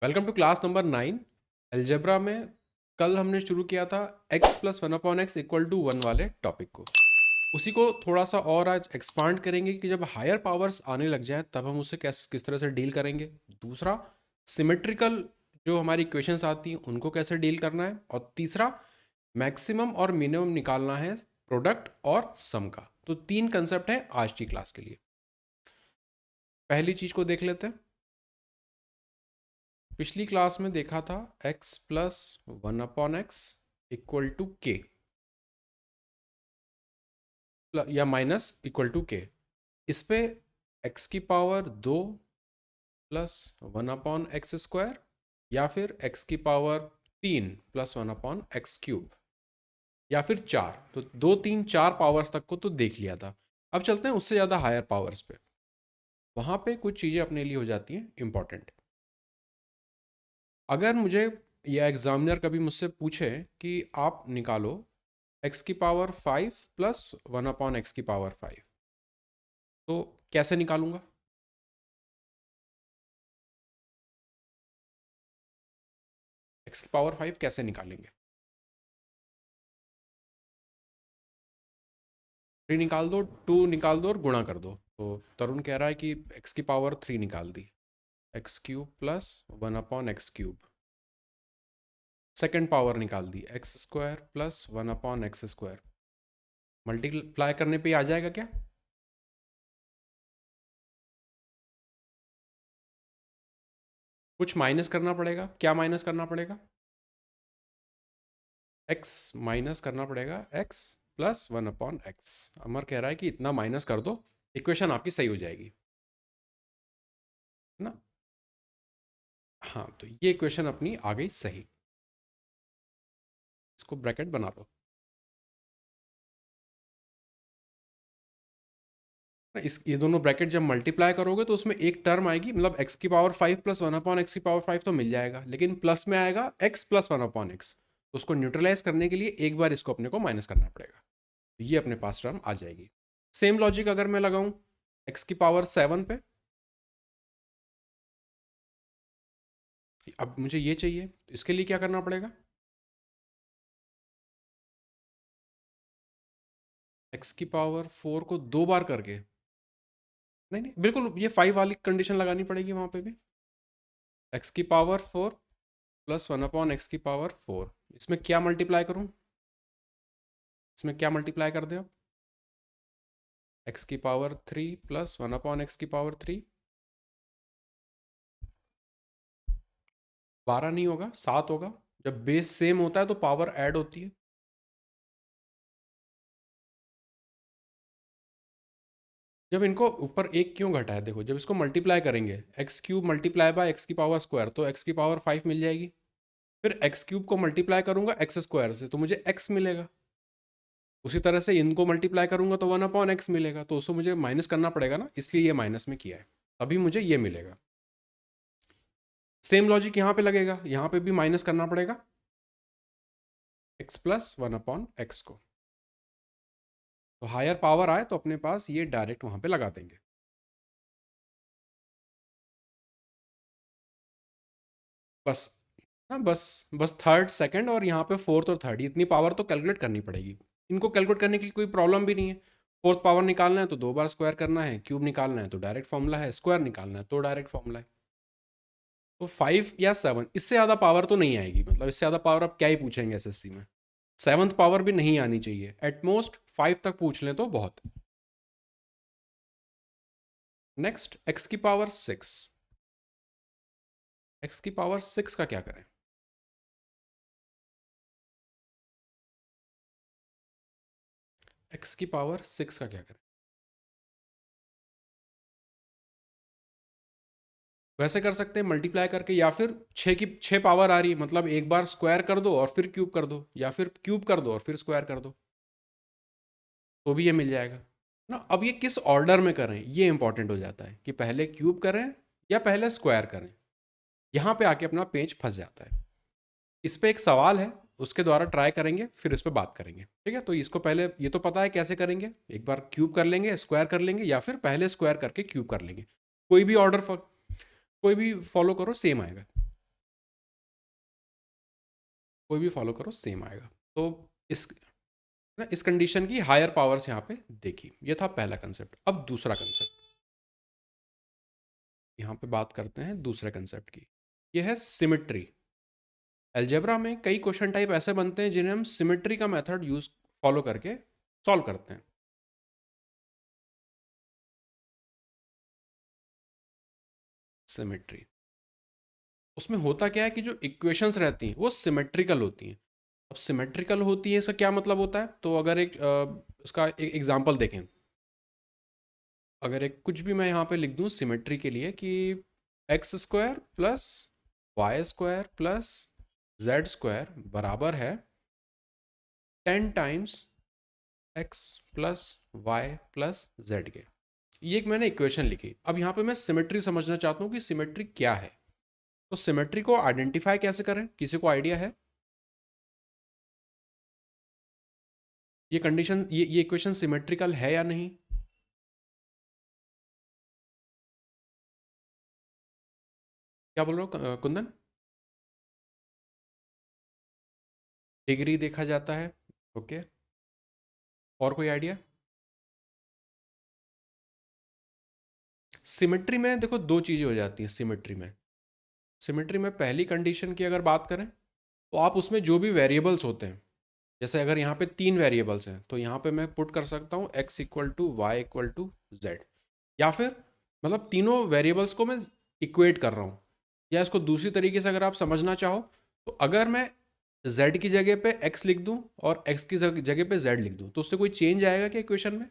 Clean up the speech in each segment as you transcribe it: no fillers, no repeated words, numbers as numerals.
Welcome to class number 9। Algebra में कल हमने शुरू किया था x plus one upon x equal to 1 वाले टॉपिक को। उसी को थोड़ा सा और आज एक्सपांड करेंगे कि जब हायर पावर्स आने लग जाएं तब हम उससे किस तरह से डील करेंगे। दूसरा, सिमेट्रिकल जो हमारी इक्वेशंस आती हैं उनको कैसे डील करना है। और तीसरा, मैक्सिमम और मिनिमम निकालना है प्रोडक्ट और सम का। तो 3 कंसेप्ट हैं आज की क्लास के लिए। पहली चीज को देख लेते हैं। पिछली क्लास में देखा था x plus one upon x equal to k या माइनस इक्वल टू के। इस पे x की power 2 plus one upon x square या फिर x की power 3 plus one upon x cube या फिर 4। तो 2 3 4 पावर्स तक को तो देख लिया था। अब चलते हैं उससे ज़्यादा हायर पावर्स पे। वहाँ पे कुछ चीज़ें अपने लिए हो जाती हैं इम्पॉर्टेंट। अगर मुझे या एग्जामिनर कभी मुझसे पूछे कि आप निकालो x की power 5 plus one upon x की पावर 5, तो कैसे निकालूंगा? x की पावर 5 कैसे निकालेंगे? 3 निकाल दो, 2 निकाल दो और गुणा कर दो। तो तरुण कह रहा है कि x की पावर 3 निकाल दी, x cube plus one upon x cube. Second power निकाल दी, x square plus one upon x square. Multiply करने पे ही आ जाएगा क्या? कुछ माइनस करना पड़ेगा। क्या माइनस करना पड़ेगा? x माइनस करना पड़ेगा, x plus one upon x. Amar कह रहा है कि इतना माइनस कर दो, इक्वेशन आपकी सही हो जाएगी, है ना? हाँ, तो ये इक्वेशन अपनी आ गई सही। इसको ब्रैकेट बना लो। इस ये दोनों ब्रैकेट जब मल्टीप्लाई करोगे तो उसमें एक टर्म आएगी, मतलब x की power 5 plus one upon x की पावर 5 तो मिल जाएगा, लेकिन प्लस में आएगा x plus one upon x. तो उसको न्यूट्रलाइज करने के लिए एक बार इसको अपने को माइनस करना पड़ेगा। तो ये अपने पास टर्म आ जाएगी। सेम लॉजिक अगर मैं लगाऊं x की पावर 7 पे, अब मुझे ये चाहिए, तो इसके लिए क्या करना पड़ेगा? x की पावर 4 को 2 बार करके, नहीं नहीं बिल्कुल ये 5 वाली कंडीशन लगानी पड़ेगी वहां पे भी। x की power 4 plus one upon x की पावर 4। इसमें क्या मल्टीप्लाई करूं? इसमें क्या मल्टीप्लाई कर दें? अब x की power 3 plus one upon x की पावर 3। 12 नहीं होगा, 7 होगा। जब बेस सेम होता है तो पावर ऐड होती है। जब इनको ऊपर एक क्यों घटा है, देखो जब इसको मल्टीप्लाई करेंगे x cube multiply by x की पावर स्क्वायर तो एक्स की पावर 5 मिल जाएगी। फिर एक्स क्यूब को मल्टीप्लाई करूंगा एक्स स्क्वायर से तो मुझे एक्स मिलेगा। उसी तरह से इनको मल्टीप्लाई करूंगा तो वन अपॉन एक्स मिलेगा, तो उसको मुझे माइनस करना पड़ेगा ना, इसलिए ये माइनस में किया है, तभी मुझे ये मिलेगा। सेम लॉजिक यहाँ पे लगेगा, यहाँ पे भी माइनस करना पड़ेगा x plus one upon x को। तो हायर पावर आए तो अपने पास ये डायरेक्ट वहां पे लगा देंगे। बस, हाँ बस, बस थर्ड सेकंड और यहाँ पे फोर्थ और थर्ड, इतनी पावर तो कैलकुलेट करनी पड़ेगी। इनको कैलकुलेट करने के लिए कोई प्रॉब्लम भी नहीं है। फोर्थ पावर निकालना है तो 2 बार स्क्वायर करना है, क्यूब निकालना है तो डायरेक्ट फॉर्मूला है, स्क्वायर निकालना है तो डायरेक्ट फॉर्मूला है। तो 5 या 7, इससे ज़्यादा पावर तो नहीं आएगी, मतलब इससे ज़्यादा पावर आप क्या ही पूछेंगे एसएससी में। 7th पावर भी नहीं आनी चाहिए, एटमोस्ट 5 तक पूछ लें तो बहुत। नेक्स्ट, x की पावर 6। x की पावर 6 का क्या करें? x की पावर 6 का क्या करें? वैसे कर सकते हैं मल्टीप्लाई करके, या फिर 6 की 6 पावर आ रही है, मतलब एक बार स्क्वायर कर दो और फिर क्यूब कर दो, या फिर क्यूब कर दो और फिर स्क्वायर कर दो, तो भी ये मिल जाएगा ना। अब ये किस ऑर्डर में करें ये इंपॉर्टेंट हो जाता है, कि पहले क्यूब करें या पहले स्क्वायर करें। यहाँ पे आके अपना पेज फंस जाता है। इस पे एक सवाल है, उसके द्वारा ट्राई करेंगे, फिर इस पे बात करेंगे, ठीक है? तो इसको पहले, ये तो पता है कैसे करेंगे, एक बार क्यूब कर लेंगे, स्क्वायर कर लेंगे, या फिर पहले स्क्वायर करके क्यूब कर लेंगे। कोई भी ऑर्डर कोई भी फॉलो करो, सेम आएगा। कोई भी फॉलो करो सेम आएगा। तो इस कंडीशन की हायर पावर्स यहाँ पे देखी। ये था पहला कंसेप्ट। अब दूसरा कंसेप्ट, यहाँ पे बात करते हैं दूसरे कंसेप्ट की। ये है सिमेट्री। अलजेब्रा में कई क्वेश्चन टाइप ऐसे बनते हैं जिन्हें हम सिमेट्री का मेथड यूज फॉलो करके सॉल्व करते हैं। सिमेट्री उसमें होता क्या है कि जो इक्वेशंस रहती हैं वो सिमेट्रिकल होती हैं। अब सिमेट्रिकल होती है, इसका क्या मतलब होता है? तो अगर उसका एक एग्जांपल देखें। अगर एक कुछ भी मैं यहाँ पे लिख दूँ सिमेट्री के लिए कि x square plus y square plus z square बराबर है 10 times x plus y plus z के। ये एक मैंने इक्वेशन लिखी। अब यहाँ पे मैं सिमेट्री समझना चाहता हूँ कि सिमेट्री क्या है। तो सिमेट्री को आइडेंटिफाई कैसे करें? किसी को आइडिया है? ये कंडीशन, ये इक्वेशन सिमेट्रिकल है या नहीं? क्या बोल रहे हो कुंदन? डिग्री देखा जाता है, ओके। और कोई आइडिया? सिमेट्री में देखो दो चीजें हो जाती हैं सिमेट्री में पहली कंडीशन की अगर बात करें तो आप उसमें जो भी वेरिएबल्स होते हैं, जैसे अगर यहाँ पे 3 वेरिएबल्स हैं तो यहाँ पे मैं पुट कर सकता हूँ x equal to y equal to z, या फिर मतलब तीनों वेरिएबल्स को मैं इक्वेट कर रहा हूँ। या इसको दूसरी तरीके से अगर आप समझना चाहो तो अगर मैं z की जगह पे x लिख दूँ और x की जगह पे z लिख दूँ तो उससे कोई चेंज आएगा क्या इक्वेशन में?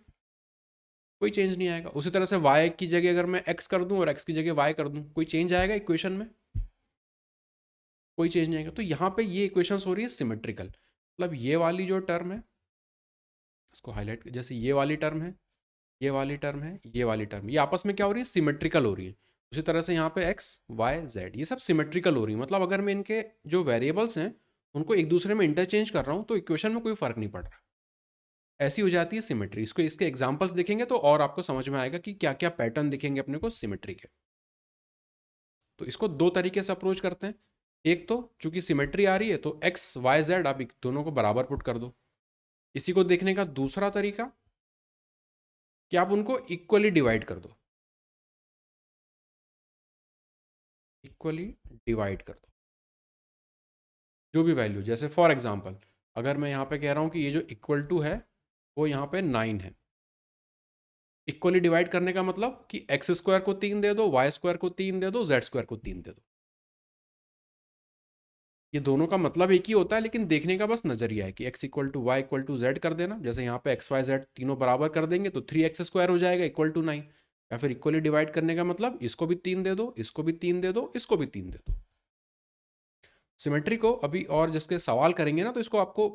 कोई चेंज नहीं आएगा। उसी तरह से y की जगह अगर मैं x कर दूँ और x की जगह y कर दूँ, कोई चेंज आएगा इक्वेशन में? कोई चेंज नहीं आएगा। तो यहाँ पे ये इक्वेशंस हो रही है सिमेट्रिकल। मतलब ये वाली जो टर्म है, इसको हाईलाइट, जैसे ये वाली टर्म है, ये वाली टर्म है, ये वाली टर्म, ये आपस में क्या हो रही है? सिमेट्रिकल हो रही है। उसी तरह से यहाँ पे x y z ये सब सिमेट्रिकल हो रही है। मतलब अगर मैं इनके जो वेरिएबल्स हैं उनको एक दूसरे में इंटरचेंज कर रहा हूँ तो इक्वेशन में कोई फर्क नहीं पड़ रहा। ऐसी हो जाती है सिमेट्री। इसको इसके एग्जांपल्स देखेंगे तो और आपको समझ में आएगा कि क्या क्या पैटर्न दिखेंगे अपने को सिमेट्री के। तो इसको दो तरीके से अप्रोच करते हैं। एक तो चूंकि सिमेट्री आ रही है तो एक्स वाई जेड आप दोनों को बराबर पुट कर दो। इसी को देखने का दूसरा तरीका कि आप उनको इक्वली डिवाइड कर दो। इक्वली डिवाइड कर दो जो भी वैल्यू, जैसे फॉर एग्जांपल अगर मैं यहाँ पे कह रहा हूँ कि ये जो इक्वल टू है वो यहाँ पे 9 है। इक्वली डिवाइड करने का मतलब कि एक्स स्क्वायर को 3 दे दो, वाई स्क्वायर को 3 दे दो, जेड स्क्वायर को 3 दे दो। ये दोनों का मतलब एक ही होता है, लेकिन देखने का बस नजरिया है कि x equal to y equal to z कर देना। जैसे यहाँ पे एक्स वाई जेड तीनों बराबर कर देंगे तो 3x स्क्वायर हो जाएगा इक्वल टू 9। या फिर इक्वली डिवाइड करने का मतलब इसको भी 3 दे दो, इसको भी 3 दे दो, इसको भी 3 दे दो। सिमेट्री को अभी और जिसके सवाल करेंगे ना तो इसको आपको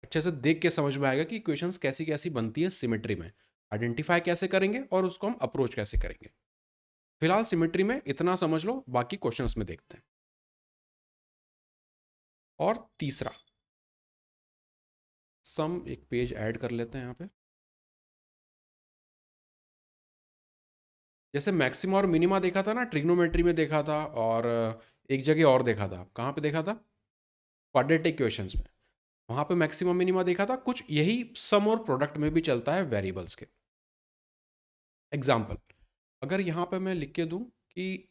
अच्छे से देख के समझ में आएगा कि इक्वेशंस कैसी कैसी बनती है सिमेट्री में, आइडेंटिफाई कैसे करेंगे और उसको हम अप्रोच कैसे करेंगे। फिलहाल सिमेट्री में इतना समझ लो, बाकी क्वेश्चंस में देखते हैं। और तीसरा सम, एक पेज ऐड कर लेते हैं यहाँ पे। जैसे मैक्सिमा और मिनिमा देखा था ना, ट्रिग्नोमेट्री में देखा था, और एक जगह और देखा था। कहाँ पे देखा था? क्वाड्रेटिक इक्वेशंस में। वहाँ पे मैक्सिमा मिनिमा देखा था। कुछ यही सम और प्रोडक्ट में भी चलता है वेरिएबल्स के। एग्जाम्पल, अगर यहाँ पे मैं लिख के दूँ कि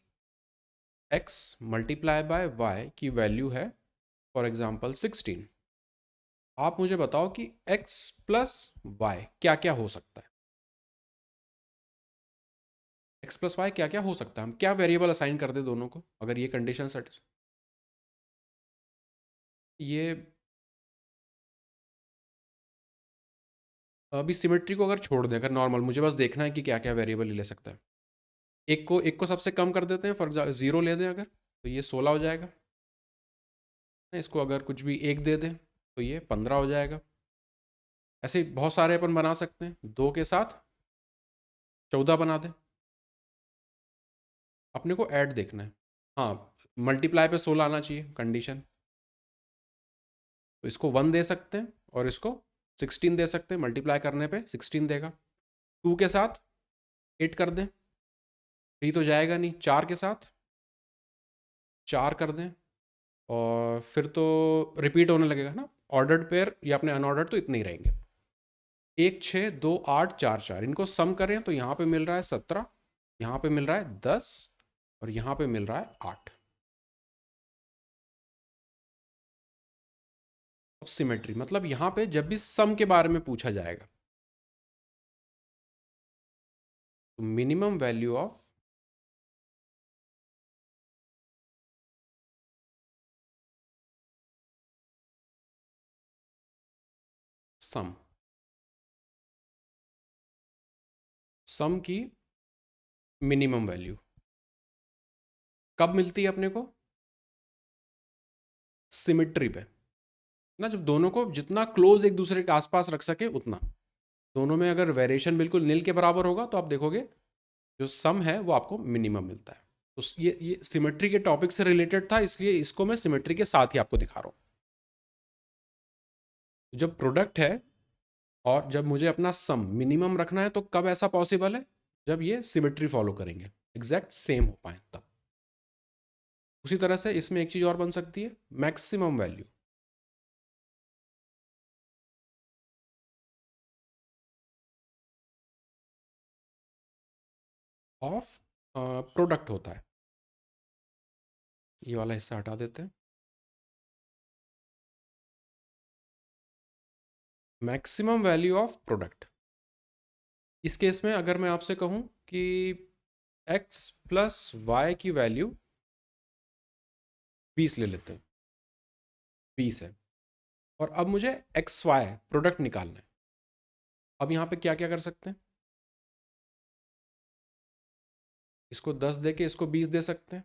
x मल्टीप्लाई बाय y की वैल्यू है फॉर एग्जाम्पल 16, आप मुझे बताओ कि x प्लस वाई क्या क्या हो सकता है? x प्लस वाई क्या क्या हो सकता है? हम क्या वेरिएबल असाइन कर दे दोनों को अगर ये कंडीशन सेट? ये अभी सिमेट्री को अगर छोड़ दें, अगर नॉर्मल मुझे बस देखना है कि क्या क्या वेरिएबल ले सकता है, एक को सबसे कम कर देते हैं, फॉर एग्जाम्पल 0 ले दें अगर, तो ये 16 हो जाएगा। इसको अगर कुछ भी एक दे दें तो ये 15 हो जाएगा। ऐसे बहुत सारे अपन बना सकते हैं। 2 के साथ 14 बना दें। अपने को ऐड देखना है। हाँ, मल्टीप्लाई पे 16 आना चाहिए कंडीशन। तो इसको 1 दे सकते हैं और इसको 16 दे सकते हैं। मल्टीप्लाई करने पे 16 देगा। 2 के साथ 8 कर दें, 3 तो जाएगा नहीं। 4 के साथ 4 कर दें, और फिर तो रिपीट होने लगेगा ना। ऑर्डर्ड पेयर या अपने अनऑर्डर्ड तो इतने ही रहेंगे। 1 6 2 8 4 4 इनको सम करें तो यहाँ पे मिल रहा है 17, यहाँ पे मिल रहा है 10 और यहाँ पे मिल रहा है 8। अब सिमेट्री मतलब यहाँ पे जब भी सम के बारे में पूछा जाएगा तो मिनिमम वैल्यू ऑफ सम, सम की मिनिमम वैल्यू कब मिलती है अपने को? सिमिट्री पे ना, जब दोनों को जितना क्लोज एक दूसरे के आसपास रख सके उतना। दोनों में अगर वेरिएशन बिल्कुल नील के बराबर होगा तो आप देखोगे जो सम है वो आपको मिनिमम मिलता है। तो ये सिमेट्री के टॉपिक से रिलेटेड था, इसलिए इसको मैं सिमेट्री के साथ ही आपको दिखा रहा हूँ। जब प्रोडक्ट है और जब मुझे अपना सम मिनिमम रखना है तो कब ऐसा पॉसिबल है? जब ये सिमेट्री फॉलो करेंगे, एग्जैक्ट सेम हो पाए तब। उसी तरह से इसमें एक चीज और बन सकती है, मैक्सिमम वैल्यू ऑफ प्रोडक्ट होता है। ये वाला हिस्सा हटा देते हैं। मैक्सिमम वैल्यू ऑफ प्रोडक्ट, इस केस में अगर मैं आपसे कहूं कि x प्लस वाई की वैल्यू 20 ले लेते हैं, 20 है, और अब मुझे एक्स वाई प्रोडक्ट निकालना है। अब यहाँ पे क्या क्या कर सकते हैं? इसको 10 दे के इसको 20 दे सकते हैं?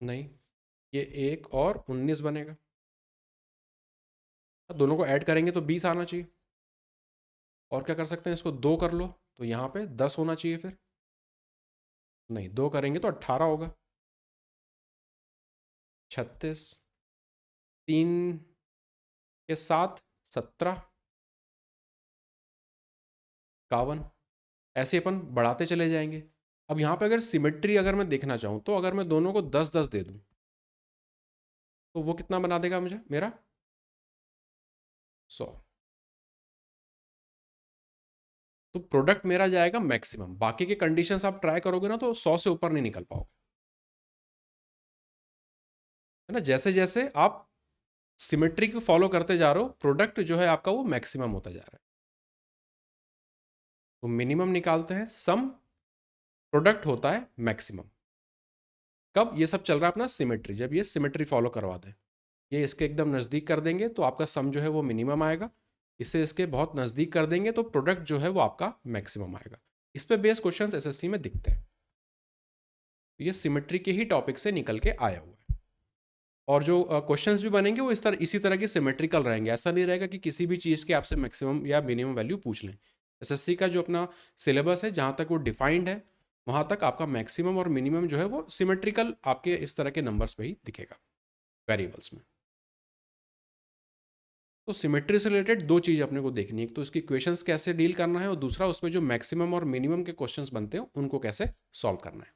नहीं, ये 1 और 19 बनेगा। अब दोनों को ऐड करेंगे तो 20 आना चाहिए। और क्या कर सकते हैं, इसको 2 कर लो तो यहाँ पे 10 होना चाहिए। फिर नहीं, 2 करेंगे तो 18 होगा। 36, 3 के साथ 17, 51, ऐसे अपन बढ़ाते चले जाएंगे। अब यहाँ पे अगर सिमेट्री अगर मैं देखना चाहूँ तो अगर मैं दोनों को 10 10 दे दूँ तो वो कितना बना देगा मुझे मेरा? 100। तो प्रोडक्ट मेरा जाएगा मैक्सिमम। बाकी के कंडीशंस आप ट्राई करोगे ना तो 100 से ऊपर नहीं निकल पाओगे, है ना। जैसे जैसे आप सिमेट्री को फॉलो करते जा रहे हो प्रोडक्ट जो है आपका वो मैक्सिमम होता जा रहा है। तो मिनिमम निकालते हैं, सम प्रोडक्ट होता है मैक्सिमम। कब? ये सब चल रहा है अपना सिमेट्री, जब ये सिमेट्री फॉलो करवा दें, ये इसके एकदम नज़दीक कर देंगे तो आपका सम जो है वो मिनिमम आएगा। इसे इसके बहुत नज़दीक कर देंगे तो प्रोडक्ट जो है वो आपका मैक्सिमम आएगा। इस पे बेस क्वेश्चंस एसएससी में दिखते हैं। तो ये सिमेट्री के ही टॉपिक से निकल के आया हुआ है। और जो क्वेश्चंस भी बनेंगे वो इसी तरह के सिमेट्रिकल रहेंगे। ऐसा नहीं रहेगा कि किसी भी चीज़ के आपसे मैक्सिमम या मिनिमम वैल्यू पूछ लें। एसएससी का जो अपना सिलेबस है जहाँ तक वो डिफाइंड है वहाँ तक आपका मैक्सिमम और मिनिमम जो है वो सिमेट्रिकल आपके इस तरह के नंबर्स पे ही दिखेगा, वेरिएबल्स में। तो सिमेट्री से रिलेटेड दो चीज़ अपने को देखनी है, एक तो इसकी इक्वेशंस कैसे डील करना है और दूसरा उसमें जो मैक्सिमम और मिनिमम के क्वेश्चंस बनते हैं उनको कैसे सॉल्व करना है।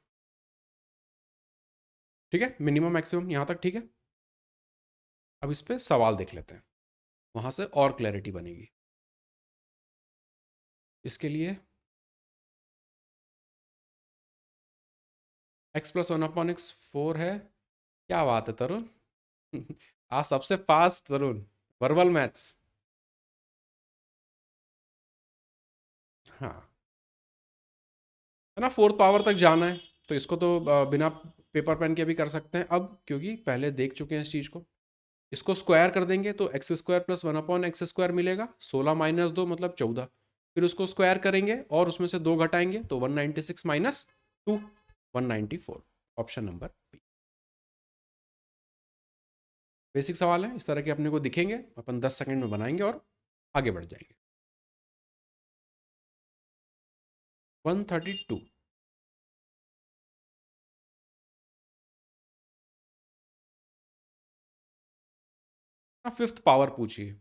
ठीक है, मिनिमम मैक्सिमम यहाँ तक ठीक है। अब इस पे सवाल देख लेते हैं, वहाँ से और क्लैरिटी बनेगी। इसके लिए x प्लस 1/x 4 है। क्या बात है तरुण! आज सबसे फास्ट तरुण, वर्बल मैथ्स। हाँ, है ना, फोर्थ पावर तक जाना है तो इसको तो बिना पेपर पेन के भी कर सकते हैं अब, क्योंकि पहले देख चुके हैं इस चीज़ को। इसको स्क्वायर कर देंगे तो एक्स स्क्वायर प्लस 1/x² मिलेगा, 16 माइनस 2 मतलब 14। फिर उसको स्क्वायर करेंगे और उसमें से 2 घटाएंगे तो 196 minus 2, 194। Option number B. Basic सवाल है, इस तरह के अपने को दिखेंगे, अपन 10 सेकंड में बनाएंगे और आगे बढ़ जाएंगे। 132। फिफ्थ पावर पूछिए।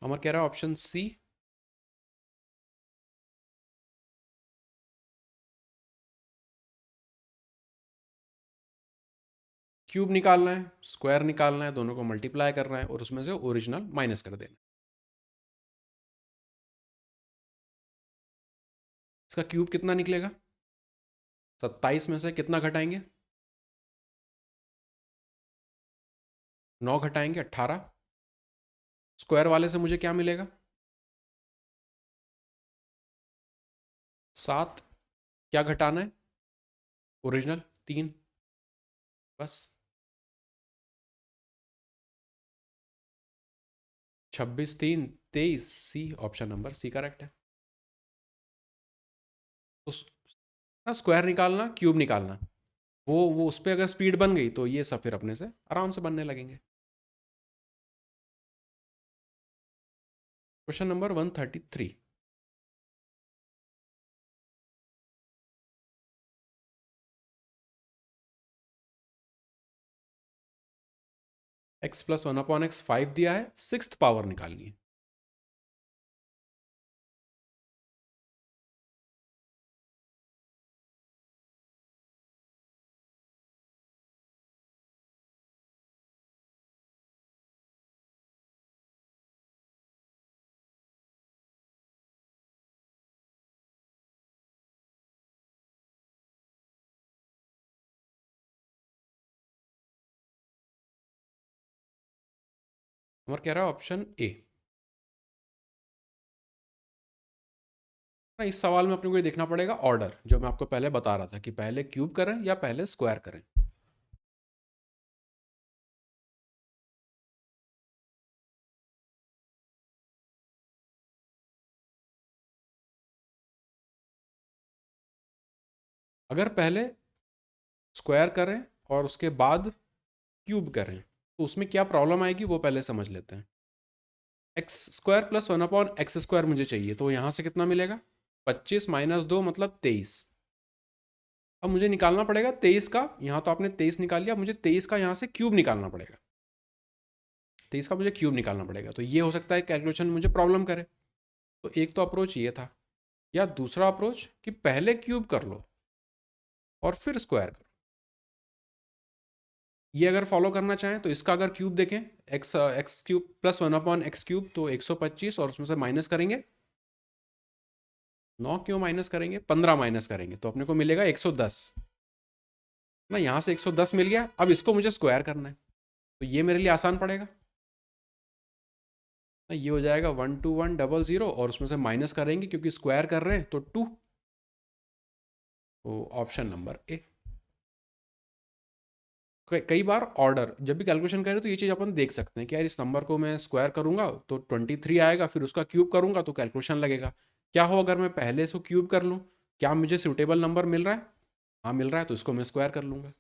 अमर कह रहा है ऑप्शन सी। क्यूब निकालना है, स्क्वायर निकालना है, दोनों को मल्टीप्लाई करना है और उसमें से ओरिजिनल माइनस कर देना। इसका क्यूब कितना निकलेगा? 27 में से कितना घटाएंगे? 9 घटाएंगे 18। स्क्वायर वाले से मुझे क्या मिलेगा? 7। क्या घटाना है? ओरिजिनल 3। बस 26 3 23। सी, ऑप्शन नंबर सी करेक्ट है। तो स्क्वायर निकालना, क्यूब निकालना, वो उस पर अगर स्पीड बन गई तो ये सब फिर अपने से आराम से बनने लगेंगे। Question number 133। x plus 1/x 5 दिया है, सिक्स्थ पावर निकालनी है। हमारा कह रहा है ऑप्शन ए। इस सवाल में अपने को ये देखना पड़ेगा ऑर्डर, जो मैं आपको पहले बता रहा था कि पहले क्यूब करें या पहले स्क्वायर करें। अगर पहले स्क्वायर करें और उसके बाद क्यूब करें तो उसमें क्या प्रॉब्लम आएगी वो पहले समझ लेते हैं। X square plus 1/x square मुझे चाहिए, तो यहाँ से कितना मिलेगा? 25 माइनस 2 मतलब 23। अब मुझे निकालना पड़ेगा 23 का, यहाँ तो आपने 23 निकाल लिया, मुझे 23 का यहाँ से क्यूब निकालना पड़ेगा। 23 का मुझे क्यूब निकालना पड़ेगा, तो ये हो सकता है कैलकुलेशन मुझे प्रॉब्लम करे। तो एक तो अप्रोच ये था, या दूसरा अप्रोच कि पहले क्यूब कर लो और फिर स्क्वायर करो। ये अगर फॉलो करना चाहें तो इसका अगर क्यूब देखें, x cube plus 1/x cube तो 125, और उसमें से माइनस करेंगे 9, क्यों माइनस करेंगे, 15 माइनस करेंगे तो अपने को मिलेगा 110 ना। यहाँ से 110 मिल गया, अब इसको मुझे स्क्वायर करना है तो ये मेरे लिए आसान पड़ेगा ना। ये हो जाएगा 12100 और उसमें से माइनस करेंगे क्योंकि स्क्वायर कर रहे हैं तो 2। तो ऑप्शन नंबर ए। कई बार ऑर्डर जब भी कैलकुलेशन करें तो ये चीज़ अपन देख सकते हैं कि यार इस नंबर को मैं स्क्वायर करूंगा तो 23 आएगा, फिर उसका क्यूब करूंगा तो कैलकुलेशन लगेगा। क्या हो अगर मैं पहले इसको क्यूब कर लूँ, क्या मुझे सूटेबल नंबर मिल रहा है? हाँ मिल रहा है, तो इसको मैं स्क्वायर कर लूंगा।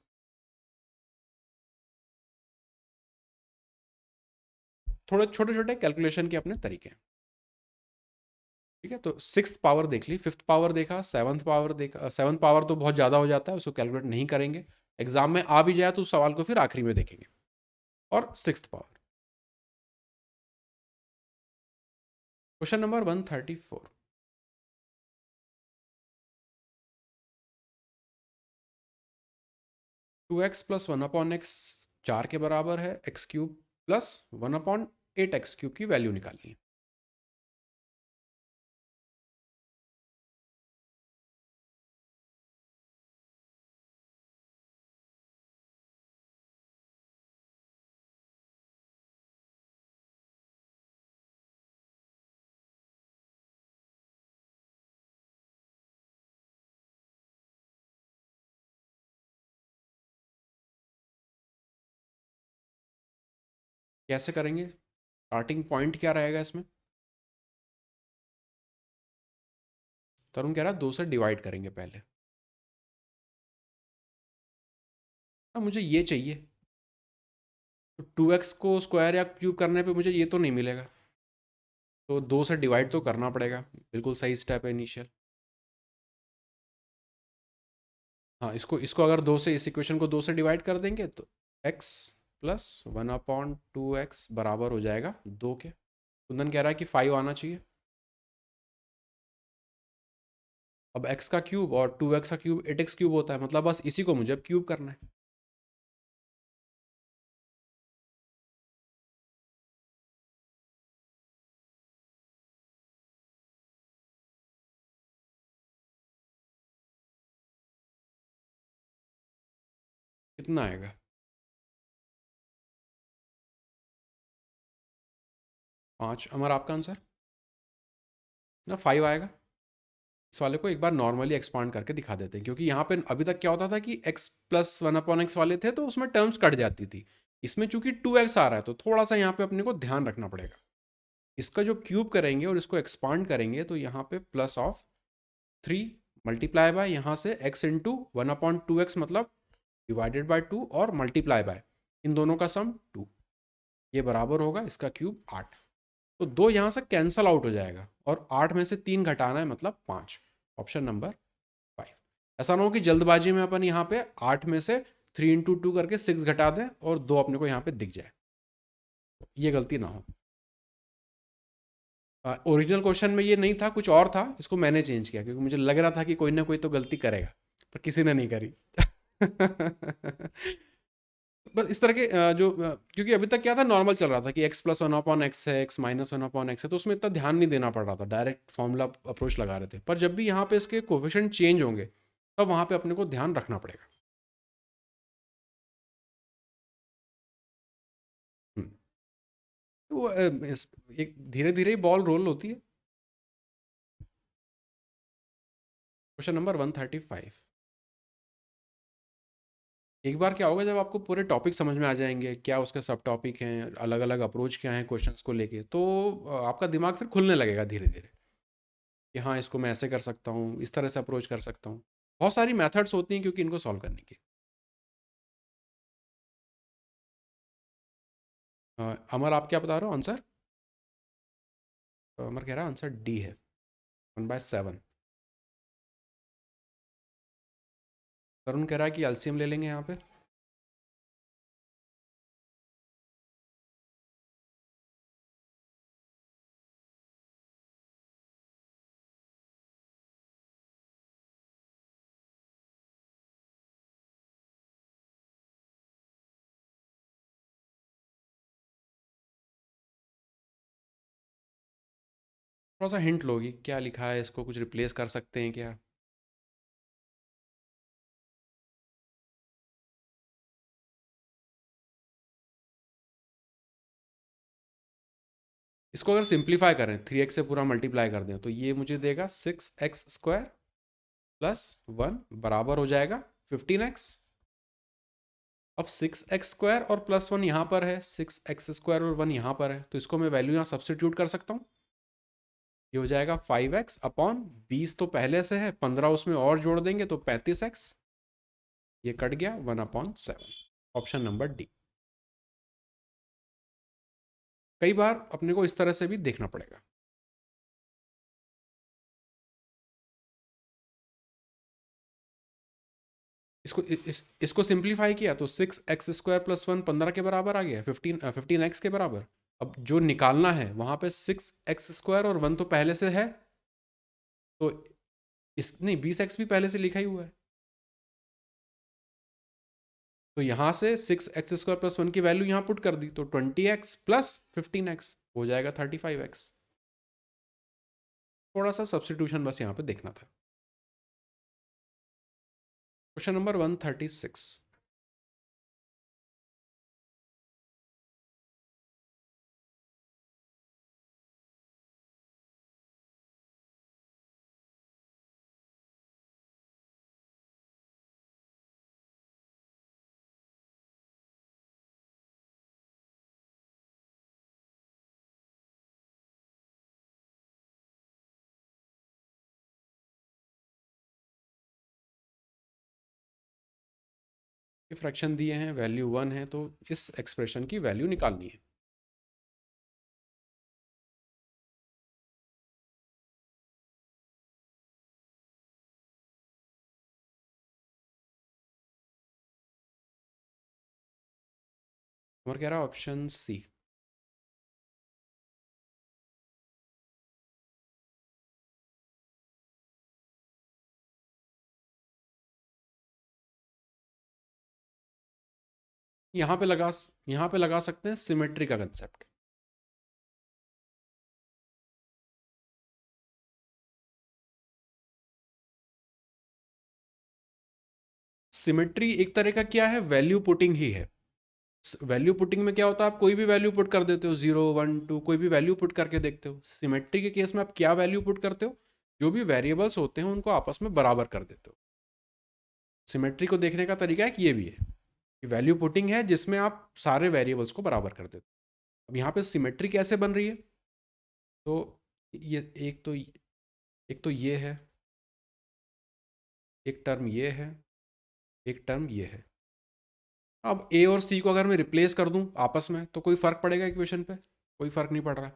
थोड़े छोटे छोटे कैलकुलेशन के अपने तरीके हैं। ठीक है, तो सिक्स्थ पावर देख ली, फिफ्थ पावर देखा, सेवन्थ पावर देखा। सेवन्थ पावर तो बहुत ज़्यादा हो जाता है, उसको कैलकुलेट नहीं करेंगे। एग्जाम में आ भी जाए तो उस सवाल को फिर आखिरी में देखेंगे। और sixth power. Question number 134। 2x plus 1/x 4 के बराबर है, x cube plus 1/8 x cube की वैल्यू निकालनी है। कैसे करेंगे? स्टार्टिंग पॉइंट क्या रहेगा इसमें? तरुण कह रहा है 2 से डिवाइड करेंगे पहले। अब मुझे ये चाहिए, तो 2x को स्क्वायर या क्यूब करने पे मुझे ये तो नहीं मिलेगा, तो 2 से डिवाइड तो करना पड़ेगा। बिल्कुल सही स्टेप है इनिशियल। हाँ, इसको इसको अगर 2 से, इस इक्वेशन को 2 से डिवाइड कर देंगे तो x प्लस 1/2x बराबर हो जाएगा 2 के। कुंदन कह रहा है कि 5 आना चाहिए। अब x का क्यूब और 2x का क्यूब 8x क्यूब होता है, मतलब बस इसी को मुझे अब क्यूब करना है। कितना आएगा? 5। अमर आपका आंसर? ना 5 आएगा। इस वाले को एक बार नॉर्मली एक्सपांड करके दिखा देते हैं, क्योंकि यहाँ पे अभी तक क्या होता था कि x प्लस 1/x वाले थे तो उसमें टर्म्स कट जाती थी। इसमें चूंकि 2x आ रहा है तो थोड़ा सा यहाँ पे अपने को ध्यान रखना पड़ेगा। इसका जो क्यूब करेंगे और इसको एक्सपांड करेंगे तो यहाँ पे प्लस ऑफ 3 मल्टीप्लाई बाय यहाँ से x इंटू 1/2x, मतलब डिवाइडेड बाय 2 और मल्टीप्लाई बाय इन दोनों का सम 2, ये बराबर होगा इसका क्यूब 8। तो 2 यहाँ से कैंसल आउट हो जाएगा और 8 में से 3 घटाना है, मतलब 5। Option number 5। ऐसा ना हो कि जल्दबाजी में अपन यहाँ पे 8 में से 3 इंटू 2 करके 6 घटा दें और 2 अपने को यहाँ पे दिख जाए, ये गलती ना हो। ओरिजिनल क्वेश्चन में ये नहीं था, कुछ और था, इसको मैंने चेंज किया क्योंकि मुझे लग रहा था कि कोई ना कोई तो गलती करेगा, पर किसी ने नहीं करी। बस इस तरह के क्योंकि अभी तक क्या था, नॉर्मल चल रहा था कि x प्लस 1/x है, x माइनस 1/x है, तो उसमें इतना ध्यान नहीं देना पड़ रहा था, डायरेक्ट फॉर्मूला अप्रोच लगा रहे थे। पर जब भी यहाँ पे इसके कोफिशिएंट चेंज होंगे तब वहाँ पे अपने को ध्यान रखना पड़ेगा। हम्म, तो एक धीरे धीरे ही बॉल रोल होती है। Question number 135। एक बार क्या होगा जब आपको पूरे टॉपिक समझ में आ जाएंगे, क्या उसके सब टॉपिक हैं, अलग अलग अप्रोच क्या है क्वेश्चंस को लेके, तो आपका दिमाग फिर खुलने लगेगा धीरे धीरे कि हाँ इसको मैं ऐसे कर सकता हूँ, इस तरह से अप्रोच कर सकता हूँ। बहुत सारी मेथड्स होती हैं क्योंकि इनको सॉल्व करने की। अमर आप क्या बता रहे हो आंसर? अमर कह रहा है आंसर डी है, 1/7। तरुण कह रहा है कि एलसीएम ले लेंगे यहाँ पे। थोड़ा सा हिंट लोगी, क्या लिखा है, इसको कुछ रिप्लेस कर सकते हैं क्या? इसको अगर सिंप्लीफाई करें, 3x से पूरा मल्टीप्लाई कर दें, तो ये मुझे देगा 6x² प्लस 1 बराबर हो जाएगा 15x। अब 6x² और प्लस 1 यहाँ पर है, 6x² और 1 यहाँ पर है, तो इसको मैं वैल्यू यहाँ सब्सटीट्यूट कर सकता हूँ। ये हो जाएगा 5x अपॉन 20 तो पहले से है, 15 उसमें और जोड़ देंगे तो 35x, ये कट गया 1/7। Option number D. कई बार अपने को इस तरह से भी देखना पड़ेगा। इसको सिंप्लीफाई किया तो 6x² प्लस 1 15 के बराबर आ गया, 15x के बराबर। अब जो निकालना है वहां पे 6x² और 1 तो पहले से है, तो इस नहीं 20x भी पहले से लिखा ही हुआ है, तो यहां से 6x² प्लस 1 की वैल्यू यहां पुट कर दी तो 20x प्लस 15x हो जाएगा 35x। थोड़ा सा सब्सटीट्यूशन बस यहाँ पे देखना था। Question number 136। ये फ्रैक्शन दिए हैं, वैल्यू 1 है, तो इस एक्सप्रेशन की वैल्यू निकालनी है। और कह रहा है ऑप्शन सी। यहाँ पे लगा सकते हैं सिमेट्री का कंसेप्ट। सिमेट्री एक तरह का क्या है, वैल्यू पुटिंग ही है। वैल्यू पुटिंग में क्या होता है, आप कोई भी वैल्यू पुट कर देते हो, 0 1 2 कोई भी वैल्यू पुट करके देखते हो। सिमेट्री के केस में आप क्या वैल्यू पुट करते हो, जो भी वेरिएबल्स होते हैं उनको आपस में बराबर कर देते हो। सिमेट्री को देखने का तरीका एक ये भी है कि वैल्यू पुटिंग है जिसमें आप सारे वेरिएबल्स को बराबर कर देते हो। अब यहाँ पे सिमेट्री कैसे बन रही है, तो ये एक तो ये है, एक टर्म ये है, एक टर्म ये है। अब ए और सी को अगर मैं रिप्लेस कर दूं आपस में तो कोई फर्क पड़ेगा इक्वेशन पे? कोई फर्क नहीं पड़ रहा।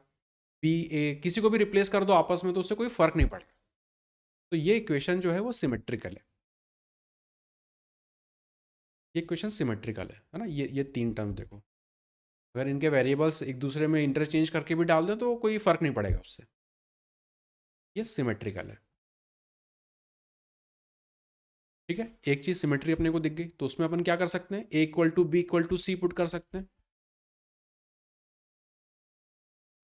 बी ए किसी को भी रिप्लेस कर दो आपस में तो उससे कोई फर्क नहीं पड़ेगा। तो ये इक्वेशन जो है वो सिमेट्रिकल है। ये इक्वेशन सिमेट्रिकल है ना। ये तीन टर्म देखो, अगर इनके वेरिएबल्स एक दूसरे में इंटरचेंज करके भी डाल दें तो कोई फर्क नहीं पड़ेगा उससे। ये सिमेट्रिकल है। ठीक है, एक चीज सिमेट्री अपने को दिख गई तो उसमें अपन क्या कर सकते हैं, A equal to B equal to C put कर सकते हैं।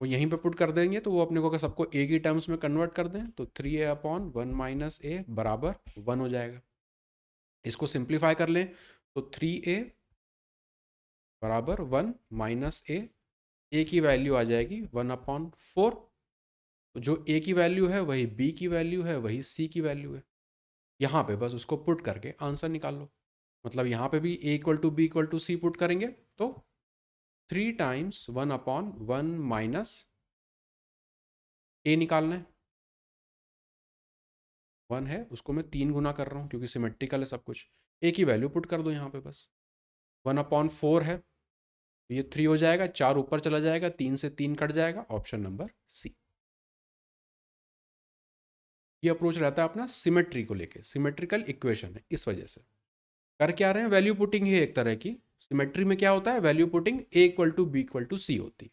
वो यहीं पे पुट कर देंगे तो वो अपने को अगर सबको ए की टर्म्स में कन्वर्ट कर दें तो 3a/1 - a बराबर 1 हो जाएगा। इसको सिंप्लीफाई कर लें तो 3a बराबर 1 - a की वैल्यू आ जाएगी 1/4। तो जो a की वैल्यू है वही b की वैल्यू है, वही c की वैल्यू है। यहाँ पे बस उसको पुट करके आंसर निकाल लो। मतलब यहाँ पे भी a equal to B equal to C put करेंगे तो 3 टाइम्स 1/1 माइनस a निकालना है। 1 है उसको मैं 3 गुना कर रहा हूँ क्योंकि सिमेट्रिकल है सब कुछ। a की वैल्यू पुट कर दो यहाँ पे बस। 1/4 है तो ये 3 हो जाएगा, 4 ऊपर चला जाएगा, 3 से 3 कट जाएगा, ऑप्शन नंबर सी। ये अप्रोच रहता है अपना सिमेट्री को लेके, सिमेट्रिकल इक्वेशन है इस वजह से। कर क्या रहे हैं, वैल्यू पुटिंग ही एक तरह की। सिमेट्री में क्या होता है, value putting a equal to B equal to C होती है।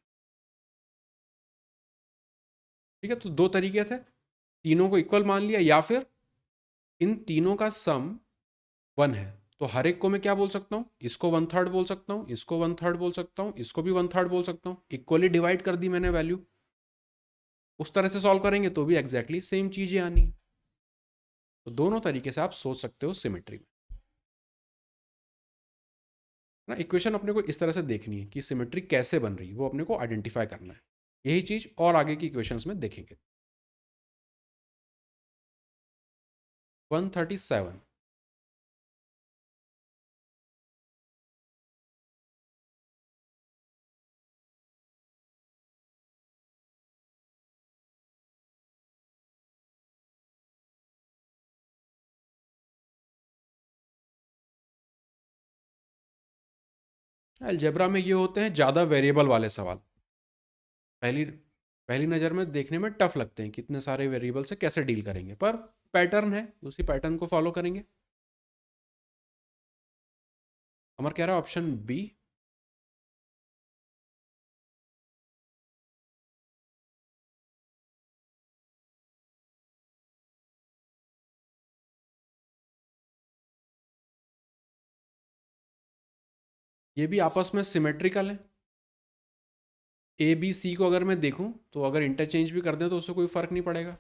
ठीक है, तो दो तरीके थे, तीनों को इक्वल मान लिया या फिर इन तीनों का सम 1 है। तो हर एक को मैं क्या बोल सकता हूँ, इसको 1/3 बोल सकता हूँ, इसको 1/3 बोल सकता हूँ, इसको भी 1/3 बोल सकता हूँ। इक्वली डिवाइड कर दी मैंने वैल्यू। उस तरह से सॉल्व करेंगे तो भी एग्जैक्टली सेम चीजें आनी है। तो दोनों तरीके से आप सोच सकते हो सिमेट्री में ना। इक्वेशन अपने को इस तरह से देखनी है कि सिमेट्री कैसे बन रही है, वो अपने को आइडेंटिफाई करना है। यही चीज और आगे की इक्वेशंस में देखेंगे। 137। अलजेब्रा में ये होते हैं ज़्यादा वेरिएबल वाले सवाल। पहली पहली नज़र में देखने में टफ लगते हैं, कितने सारे वेरिएबल से कैसे डील करेंगे, पर पैटर्न है, उसी पैटर्न को फॉलो करेंगे। अमर कह रहा है ऑप्शन बी। ये भी आपस में सिमेट्रिकल है। ए बी सी को अगर मैं देखूं तो अगर इंटरचेंज भी कर दें तो उससे कोई फर्क नहीं पड़ेगा।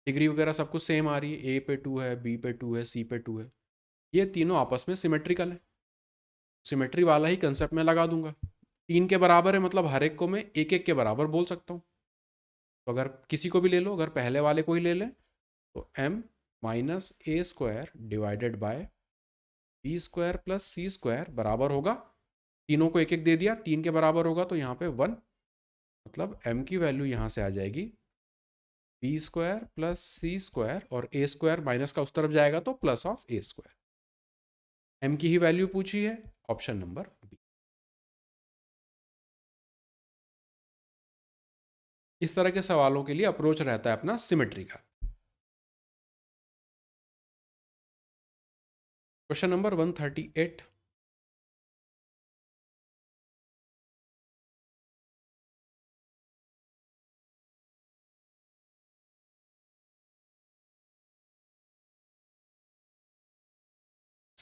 डिग्री वगैरह सब कुछ सेम आ रही है, ए पे 2 है, बी पे 2 है, सी पे 2 है। ये तीनों आपस में सिमेट्रिकल है। सिमेट्री वाला ही कंसेप्ट में लगा दूंगा। 3 के बराबर है मतलब हर एक को मैं एक एक के बराबर बोल सकता हूँ। तो अगर किसी को भी ले लो, अगर पहले वाले को ही ले लें तो m - a² divided by b² plus c² बराबर होगा, तीनों को एक एक दे दिया, 3 के बराबर होगा तो यहाँ पे 1, मतलब m की वैल्यू यहाँ से आ जाएगी b² प्लस c² और a² माइनस का उस तरफ जाएगा तो प्लस ऑफ a²। m की ही वैल्यू पूछी है, ऑप्शन नंबर बी। इस तरह के सवालों के लिए अप्रोच रहता है अपना सिमेट्री का। Question number 138।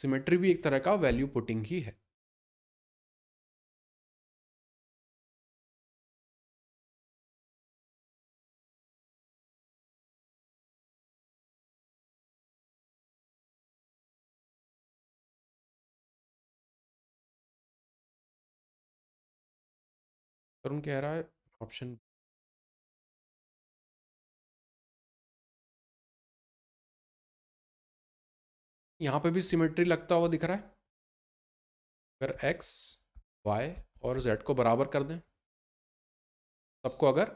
सिमेट्री भी एक तरह का वैल्यू पुटिंग ही है। तरुण कह रहा है ऑप्शन, यहाँ पे भी सिमेट्री लगता हुआ दिख रहा है। अगर x y और z को बराबर कर दें, सबको अगर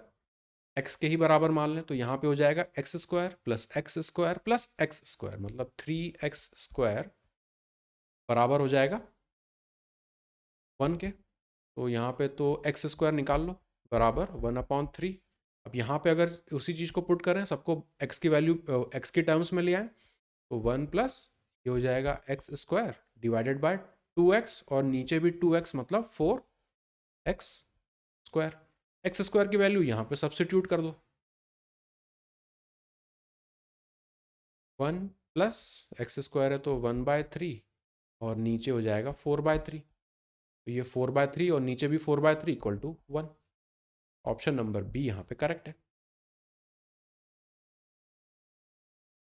x के ही बराबर मान लें, तो यहाँ पे हो जाएगा x square plus x square, मतलब 3x² बराबर हो जाएगा 1 के। तो यहाँ पे तो एक्स स्क्वायर निकाल लो, बराबर 1/3। अब यहाँ पे अगर उसी चीज़ को पुट करें, सबको x की वैल्यू x के टर्म्स में ले आए, तो 1 प्लस ये हो जाएगा x square divided by 2x, और नीचे भी 2x, मतलब 4x²। एक्स स्क्वायर की वैल्यू यहाँ पे सब्सिट्यूट कर दो, 1 प्लस एक्स स्क्वायर है तो 1/3, और नीचे हो जाएगा 4/3। तो ये 4/3 और नीचे भी 4/3 equal to 1। Option number B यहाँ पे करेक्ट है।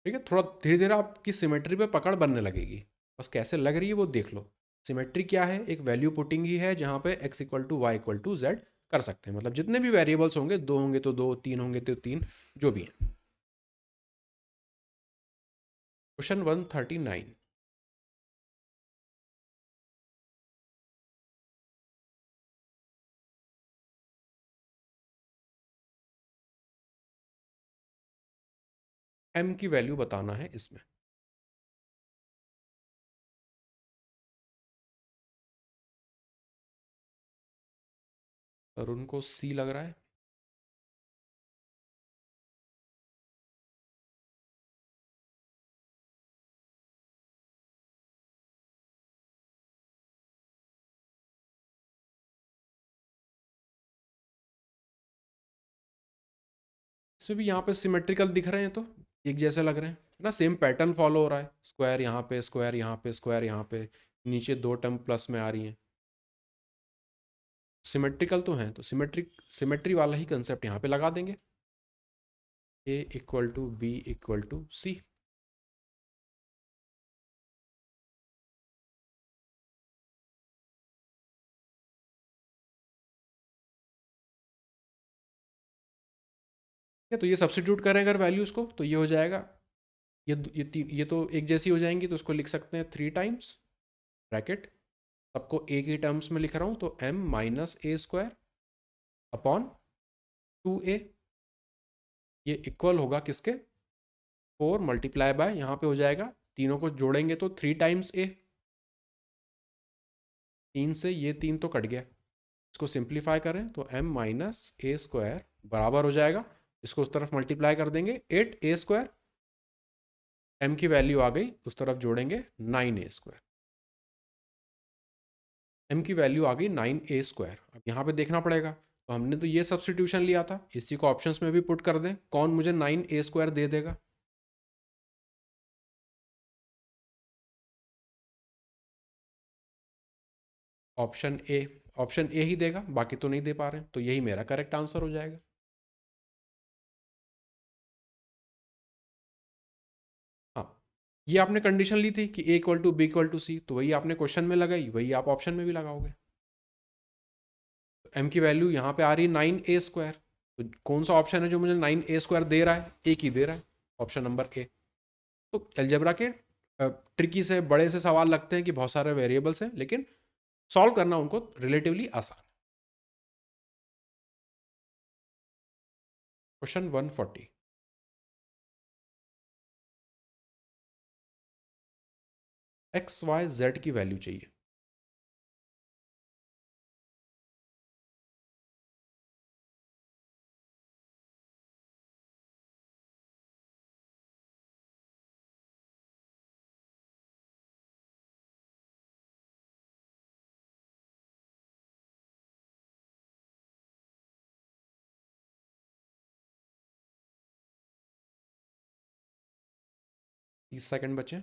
ठीक है, थोड़ा धीरे धीरे आपकी सिमेट्री पे पकड़ बनने लगेगी, बस कैसे लग रही है वो देख लो। सिमेट्री क्या है? एक वैल्यू पुटिंग ही है, जहाँ पे x equal to y equal to z कर सकते हैं, मतलब जितने भी वेरिएबल्स होंगे, 2 होंगे तो 2, 3 होंगे तो 3, जो भी है। क्वेश्चन 139। m की वैल्यू बताना है इसमें। तरुण को c लग रहा है। इसमें भी यहाँ पे सिमेट्रिकल दिख रहे हैं, तो एक जैसे लग रहे हैं ना, सेम पैटर्न फॉलो हो रहा है। स्क्वायर यहाँ पे, स्क्वायर यहाँ पे, स्क्वायर यहाँ पे, नीचे 2 टर्म प्लस में आ रही हैं, सिमेट्रिकल तो हैं, तो सिमेट्री वाला ही कंसेप्ट यहाँ पे लगा देंगे। a equal to B equal to C. तो ये सब्स्टिट्यूट करें अगर वैल्यूज को, तो ये हो जाएगा, ये तो एक जैसी हो जाएंगी, तो उसको लिख सकते हैं 3 टाइम्स ब्रैकेट, सबको a के टर्म्स में लिख रहा हूँ, तो m माइनस ए स्क्वायर अपॉन 2a, ये इक्वल होगा किसके? 4 मल्टीप्लाई बाय, यहाँ पे हो जाएगा, तीनों को जोड़ेंगे तो 3 टाइम्स a, 3 से ये 3 तो कट गया, इसको सिंप्लीफाई करें तो m माइनस ए स्क्वायर बराबर हो जाएगा, इसको उस तरफ मल्टीप्लाई कर देंगे 8a², m की वैल्यू आ गई, उस तरफ जोड़ेंगे 9a², m की वैल्यू आ गई 9a²। अब यहाँ पे देखना पड़ेगा, तो हमने तो ये सब्स्टिट्यूशन लिया था, इसी को ऑप्शंस में भी पुट कर दें, कौन मुझे 9a² दे देगा? ऑप्शन ए, ऑप्शन ए ही देगा, बाकी तो नहीं दे पा रहे हैं, तो यही मेरा करेक्ट आंसर हो जाएगा। हाँ, ये आपने कंडीशन ली थी कि a equal to B equal to C, तो वही आपने क्वेश्चन में लगाई, वही आप ऑप्शन में भी लगाओगे। m की वैल्यू यहाँ पे आ रही है 9a², तो कौन सा ऑप्शन है जो मुझे 9a² दे रहा है? एक ही दे रहा है, ऑप्शन नंबर ए। तो अलजेब्रा के ट्रिकी से बड़े से सवाल लगते हैं कि बहुत सारे वेरिएबल्स हैं, लेकिन सॉल्व करना उनको रिलेटिवली आसान। क्वेश्चन 140। एक्स वाई जेड की वैल्यू चाहिए। तीस सेकंड बचे।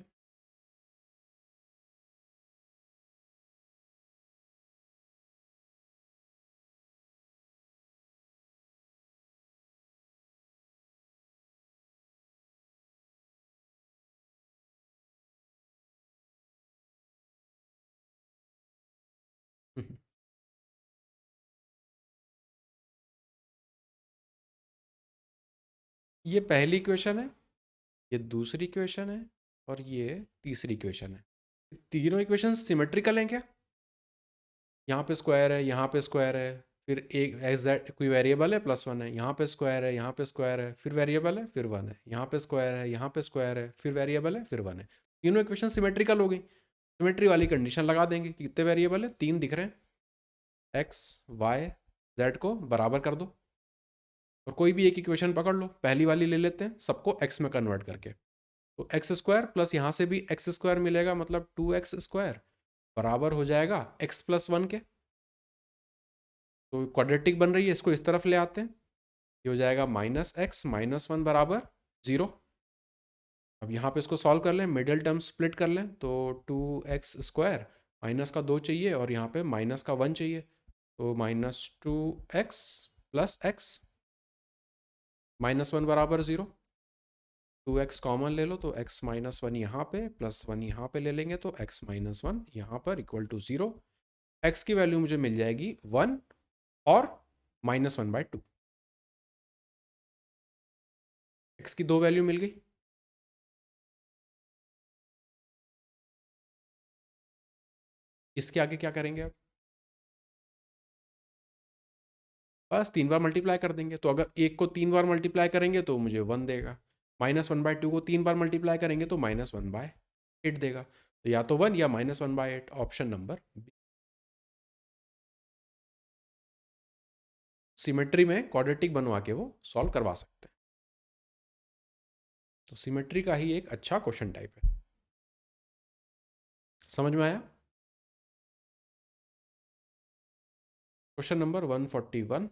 ये पहली इक्वेशन है, ये दूसरी इक्वेशन है, और ये तीसरी इक्वेशन है। तीनों इक्वेशन सिमेट्रिकल हैं क्या? यहाँ पे स्क्वायर है, यहाँ पे स्क्वायर है, फिर एक एग्जैक्ट कोई वेरिएबल है +1 है, यहाँ पे स्क्वायर है, यहाँ पे स्क्वायर है, फिर वेरिएबल है, फिर 1 है, यहाँ पे स्क्वायर है, यहाँ पे स्क्वायर है, फिर वेरिएबल है, फिर 1 है। तीनों इक्वेशन सिमेट्रिकल हो गई। सिमेट्री वाली कंडीशन लगा देंगे कि कितने वेरिएबल है, 3 दिख रहे हैं, एक्स वाई जेड को बराबर कर दो, और कोई भी एक इक्वेशन पकड़ लो, पहली वाली ले लेते हैं सबको एक्स में कन्वर्ट करके। तो एक्स स्क्वायर प्लस यहाँ से भी एक्स स्क्वायर मिलेगा, मतलब 2x स्क्वायर बराबर हो जाएगा x+1 के। तो क्वाड्रेटिक बन रही है, इसको इस तरफ ले आते हैं, ये हो जाएगा -x -1 बराबर 0। अब यहाँ पे इसको सॉल्व कर लें, मिडिल टर्म स्प्लिट कर लें, तो 2x स्क्वायर माइनस का 2 चाहिए और यहाँ पे माइनस का 1 चाहिए, तो -2x + x -1 बराबर 0। 2x कॉमन ले लो, तो x -1 यहाँ पे +1 यहाँ पे ले लेंगे, तो x -1 यहाँ पर इक्वल टू 0। x की वैल्यू मुझे मिल जाएगी 1 और -1/2। x की दो वैल्यू मिल गई। इसके आगे क्या करेंगे आप? बस 3 बार मल्टीप्लाई कर देंगे। तो अगर एक को 3 बार मल्टीप्लाई करेंगे तो मुझे 1 देगा, -1/2 को 3 बार मल्टीप्लाई करेंगे तो -1/8 देगा। तो या तो 1 या -1/8, ऑप्शन नंबर बी। सिमेट्री में क्वाड्रेटिक बनवा के वो सॉल्व करवा सकते हैं। तो सिमेट्री का ही एक अच्छा क्वेश्चन टाइप है। समझ में आया? Question number 141।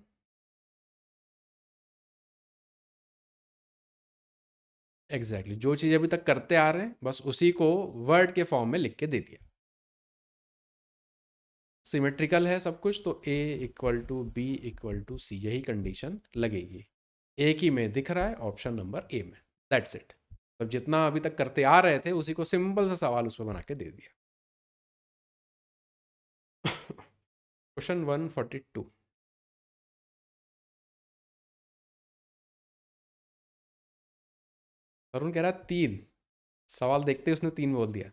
एग्जैक्टली जो चीज़ अभी तक करते आ रहे हैं बस उसी को वर्ड के फॉर्म में लिख के दे दिया। सिमेट्रिकल है सब कुछ, तो A = B = C, यही कंडीशन लगेगी। एक ही में दिख रहा है, ऑप्शन नंबर ए में। That's it. अब जितना अभी तक करते आ रहे थे उसी को सिंपल सा सवाल उस पर बना के दे दिया। क्वेश्चन 142। अरुण कह रहा है 3, सवाल देखते उसने 3 बोल दिया।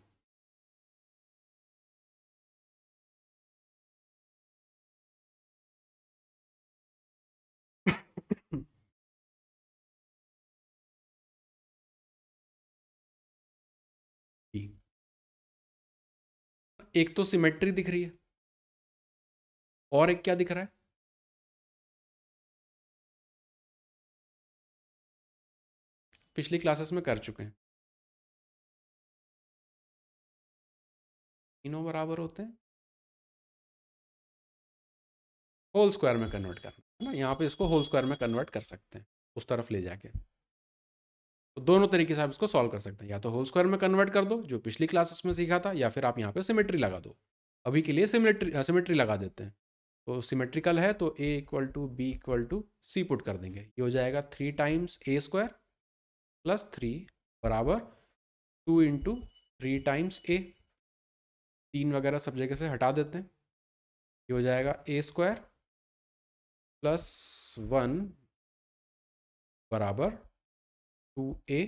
एक तो सिमेट्री दिख रही है, और एक क्या दिख रहा है? पिछली क्लासेस में कर चुके हैं। तीनों बराबर होते हैं, होल स्क्वायर में कन्वर्ट करना है ना, यहाँ पे इसको होल स्क्वायर में कन्वर्ट कर सकते हैं उस तरफ ले जाके। तो दोनों तरीके से आप इसको सॉल्व कर सकते हैं, या तो होल स्क्वायर में कन्वर्ट कर दो जो पिछली क्लासेस में सीखा था, या फिर आप यहाँ पे सिमेट्री लगा दो। अभी के लिए सिमेट्री लगा देते हैं। तो सिमेट्रिकल है तो A = B = C पुट कर देंगे, ये हो जाएगा 3 टाइम्स A² + 3 बराबर 2 × 3 टाइम्स A। 3 वगैरह सब जगह से हटा देते हैं, ये हो जाएगा A² + 1 बराबर 2A।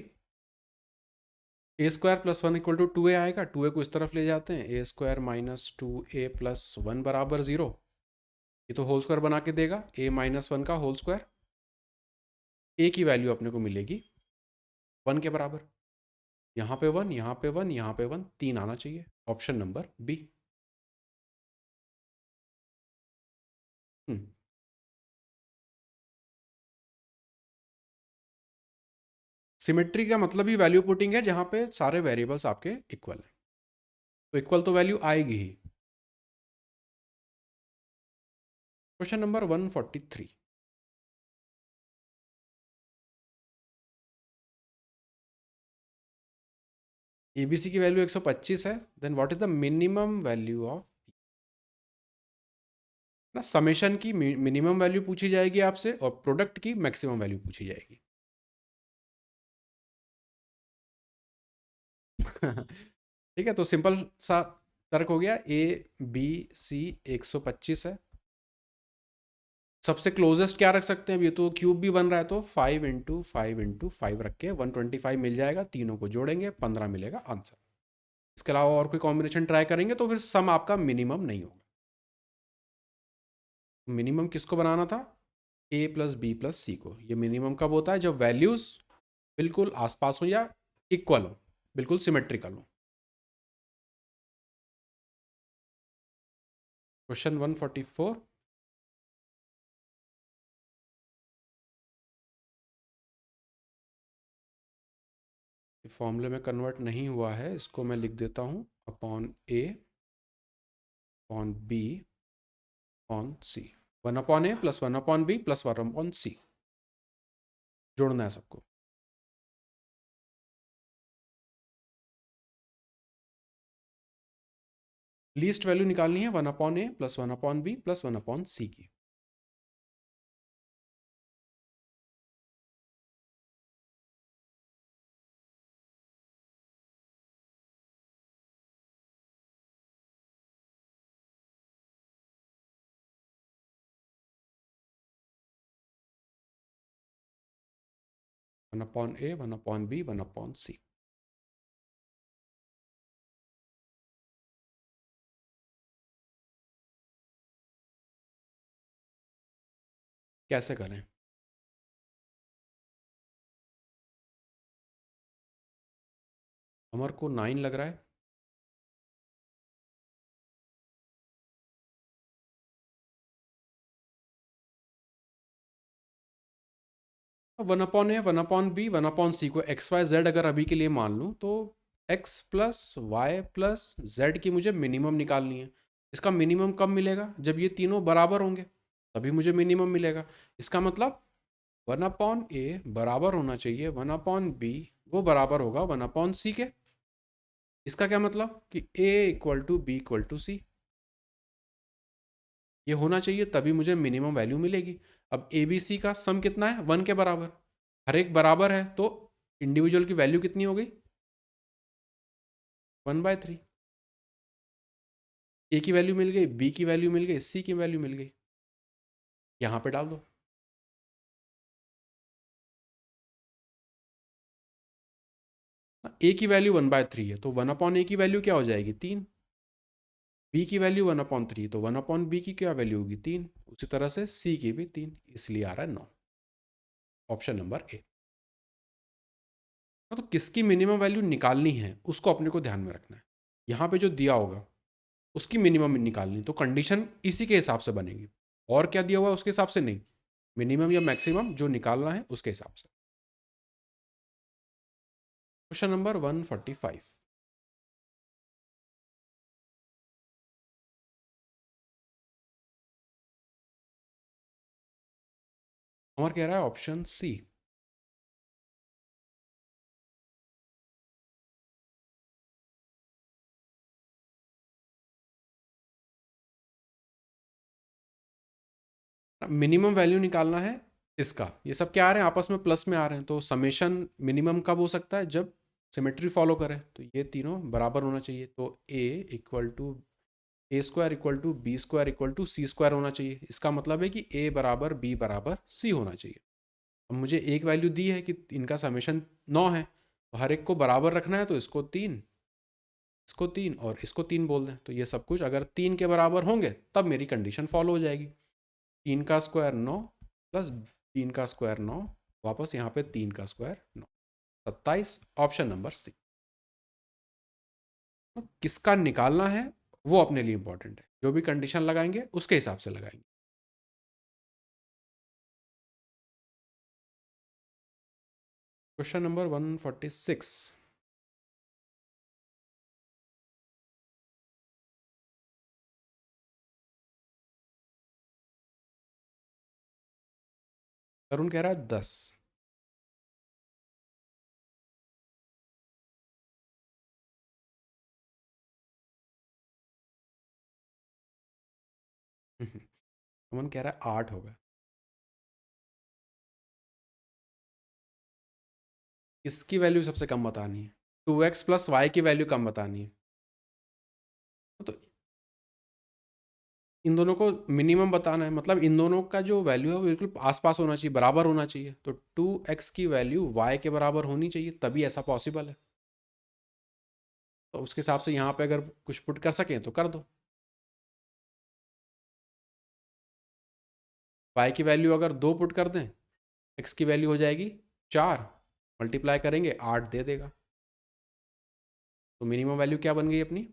A² + 1 = 2A आएगा, 2A को इस तरफ ले जाते हैं, A² - 2A + 1 बराबर 0। ये तो होल स्क्वायर बना के देगा, A - 1 का होल स्क्वायर। A की वैल्यू अपने को मिलेगी 1 के बराबर। यहाँ पे 1, यहाँ पे 1, यहाँ पे 1, 3 आना चाहिए, ऑप्शन नंबर बी। सिमेट्री का मतलब ही वैल्यू पुटिंग है जहाँ पे सारे वेरिएबल्स आपके इक्वल हैं, तो इक्वल तो वैल्यू आएगी ही। Question number 143। एबीसी की वैल्यू 125 है, then what is the minimum value of ना, समेशन की मिनिमम वैल्यू पूछी जाएगी आपसे और प्रोडक्ट की मैक्सिमम वैल्यू पूछी जाएगी। ठीक है, तो सिंपल सा तर्क हो गया, A B C 125 है, सबसे क्लोजेस्ट क्या रख सकते हैं? अब ये तो क्यूब भी बन रहा है, तो 5 × 5 × 5 रख के 125 मिल जाएगा। तीनों को जोड़ेंगे 15 मिलेगा आंसर। इसके अलावा और कोई कॉम्बिनेशन ट्राई करेंगे तो फिर सम आपका मिनिमम नहीं होगा। मिनिमम किसको बनाना था? ए प्लस बी प्लस सी को। ये मिनिमम कब होता है? जब वैल्यूज बिल्कुल आसपास हो या इक्वल हो, बिल्कुल सिमेट्रिकल हो। क्वेश्चन 144। फॉर्मूले में कन्वर्ट नहीं हुआ है, इसको मैं लिख देता हूँ अपॉन ए अपॉन बी अपॉन सी। 1/a plus 1/b plus 1/c जोड़ना है सबको। लीस्ट वैल्यू निकालनी है 1/a plus 1/b plus 1/c की। वन अपॉन ए, 1/b, 1/c। कैसे करें? अमर को 9 लग रहा है। वन अपॉन ए, 1/b, 1/c को एक्स वाई जेड अगर अभी के लिए मान लूँ तो x plus y plus z की मुझे मिनिमम निकालनी है। इसका मिनिमम कब मिलेगा? जब ये तीनों बराबर होंगे, तभी मुझे मिनिमम मिलेगा। इसका मतलब 1/a बराबर होना चाहिए 1/b, वो बराबर होगा 1/c के। इसका क्या मतलब कि a equal to B equal to C. ये होना चाहिए, तभी मुझे मिनिमम वैल्यू मिलेगी। अब ए बी सी का सम कितना है? 1 के बराबर। हर एक बराबर है तो इंडिविजुअल की वैल्यू कितनी हो गई? 1/3। ए की वैल्यू मिल गई, बी की वैल्यू मिल गई, सी की वैल्यू मिल गई। यहां पे डाल दो। ए की वैल्यू 1/3 है तो 1/a की वैल्यू क्या हो जाएगी? 3। बी की वैल्यू 1/3 तो 1/b की क्या वैल्यू होगी? 3। उसी तरह से सी की भी 3, इसलिए आ रहा है 9। Option number A. तो किसकी मिनिमम वैल्यू निकालनी है उसको अपने को ध्यान में रखना है। यहाँ पे जो दिया होगा उसकी मिनिमम निकालनी, तो कंडीशन इसी के हिसाब से बनेगी। और क्या दिया हुआ है उसके हिसाब से नहीं, मिनिमम या मैक्सिमम जो निकालना है उसके हिसाब से। Question number 145। अमर कह रहा है ऑप्शन सी। मिनिमम वैल्यू निकालना है इसका। ये सब क्या आ रहे हैं? आपस में प्लस में आ रहे हैं, तो समेशन मिनिमम कब हो सकता है? जब सिमेट्री फॉलो करे, तो ये तीनों बराबर होना चाहिए। तो A equal to A square equal to B square equal to C square होना चाहिए। इसका मतलब है कि ए बराबर बी बराबर सी होना चाहिए। अब मुझे एक वैल्यू दी है कि इनका समेशन 9 है, तो हर एक को बराबर रखना है, तो इसको 3, इसको 3 और इसको 3 बोल दें। तो ये सब कुछ अगर 3 के बराबर होंगे तब मेरी कंडीशन फॉलो हो जाएगी। 3 का स्क्वायर 9 प्लस 3 का स्क्वायर 9, वापस यहाँ पे 3 का स्क्वायर 9, 27। Option number C. तो किसका निकालना है वो अपने लिए इंपॉर्टेंट है। जो भी कंडीशन लगाएंगे उसके हिसाब से लगाएंगे। Question number 146। तरुण कह रहा है 10। अमन कह रहा है 8 होगा। इसकी वैल्यू सबसे कम बतानी है। 2x प्लस वाई की वैल्यू कम बतानी है। तो इन दोनों को मिनिमम बताना है, मतलब इन दोनों का जो वैल्यू है वो बिल्कुल आसपास होना चाहिए, बराबर होना चाहिए। तो 2x की वैल्यू y के बराबर होनी चाहिए, तभी ऐसा पॉसिबल है। तो उसके हिसाब से यहाँ पे अगर कुछ पुट कर सकें तो कर दो। y की वैल्यू अगर 2 पुट कर दें, x की वैल्यू हो जाएगी 4, मल्टीप्लाई करेंगे 8 दे देगा। तो मिनिमम वैल्यू क्या बन गई अपनी?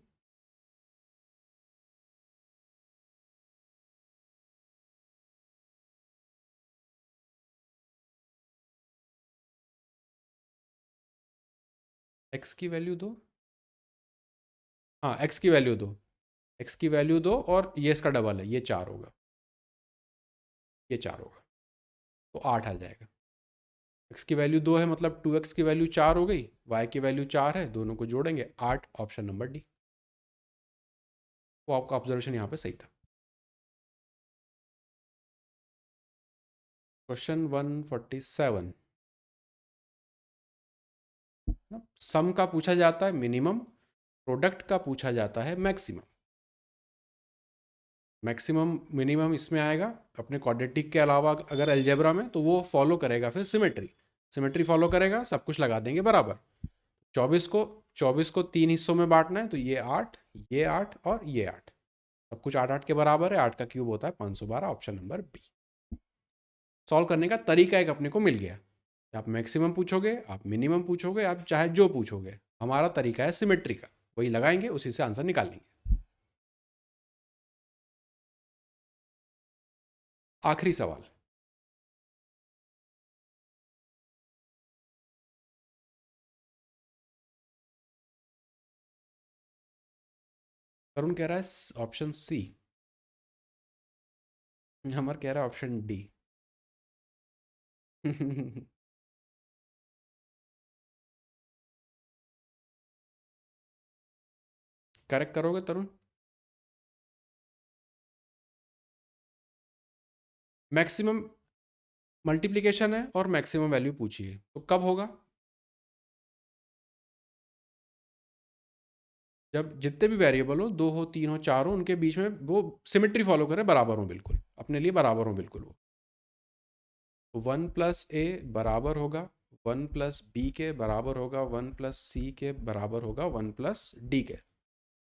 x की वैल्यू दो, हाँ x की वैल्यू दो, x की वैल्यू दो और ये इसका डबल है, ये 4 होगा, ये 4 होगा, तो 8 आ जाएगा। x की वैल्यू 2 है, मतलब 2x की वैल्यू 4 हो गई, y की वैल्यू 4 है, दोनों को जोड़ेंगे 8, ऑप्शन नंबर डी। वो आपका ऑब्जर्वेशन यहाँ पे सही था। क्वेश्चन 147, सम का पूछा जाता है मिनिमम, प्रोडक्ट का पूछा जाता है मैक्सिमम। मैक्सिमम मिनिमम इसमें आएगा अपने क्वाड्रेटिक के अलावा, अगर अलजेब्रा में तो वो फॉलो करेगा फिर सिमेट्री, सिमेट्री फॉलो करेगा, सब कुछ लगा देंगे बराबर। 24 को 3 हिस्सों में बांटना है, तो ये 8, ये 8 और ये 8, सब कुछ 8 8 के बराबर है, 8 का क्यूब होता है 512, ऑप्शन नंबर बी। सॉल्व करने का तरीका एक अपने को मिल गया। आप मैक्सिमम पूछोगे, आप मिनिमम पूछोगे, आप चाहे जो पूछोगे, हमारा तरीका है सिमेट्री का, वही लगाएंगे, उसी से आंसर निकालेंगे। आखिरी सवाल, तरुण कह रहा है ऑप्शन सी, अमर कह रहा है ऑप्शन डी। करेक्ट करोगे तरुण? मैक्सिमम मल्टीप्लिकेशन है और मैक्सिमम वैल्यू पूछिए, तो कब होगा? जब जितने भी वेरिएबल हो, 2 हो, 3 हो, 4 हो, उनके बीच में वो सिमेट्री फॉलो करे, बराबर हो बिल्कुल, अपने लिए बराबर हो बिल्कुल वो। तो 1 प्लस ए बराबर होगा 1 प्लस बी के बराबर होगा 1 प्लस सी के बराबर होगा 1 प्लस डी के।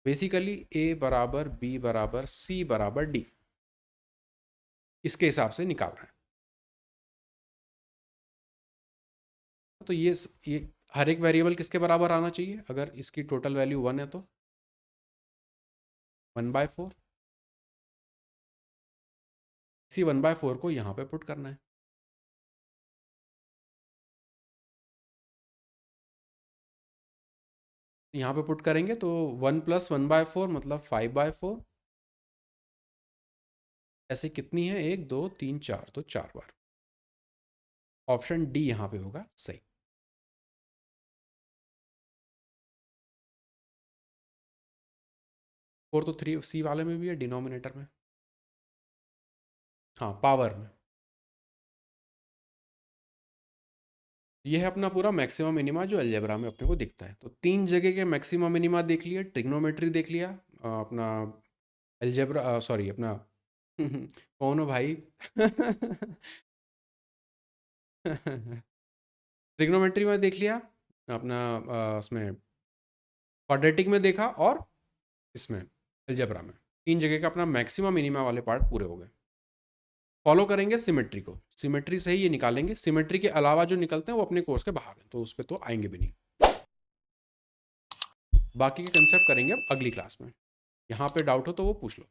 बेसिकली ए बराबर बी बराबर सी बराबर डी, इसके हिसाब से निकाल रहे हैं। तो ये हर एक वेरिएबल किसके बराबर आना चाहिए? अगर इसकी टोटल वैल्यू 1 है तो 1/4, इसी 1/4 को यहाँ पे पुट करना है। यहाँ पे पुट करेंगे तो 1 प्लस 1/4 मतलब 5/4, ऐसे कितनी है, 1 2 3 4, तो 4 बार। ऑप्शन डी यहाँ पे होगा सही। 4 तो 3 सी वाले में भी है, डिनोमिनेटर में, हाँ पावर में। ये है अपना पूरा मैक्सिमम मिनिमा जो अलजेब्रा में अपने को दिखता है। तो 3 जगह के मैक्सिमम मिनिमा देख लिया, ट्रिग्नोमेट्री देख लिया, अपना अलजेब्रा, सॉरी अपना कौन हो भाई ट्रिग्नोमेट्री में देख लिया, अपना उसमें क्वाड्रेटिक में देखा, और इसमें अलजेब्रा में, 3 जगह का अपना मैक्सिमम मिनिमा वाले पार्ट पूरे हो गए। फॉलो करेंगे सिमेट्री को, सिमेट्री से ही ये निकालेंगे, सिमेट्री के अलावा जो निकलते हैं वो अपने कोर्स के बाहर हैं, तो उस पर तो आएंगे भी नहीं। बाकी के कंसेप्ट करेंगे अब अगली क्लास में। यहाँ पे डाउट हो तो वो पूछ लो।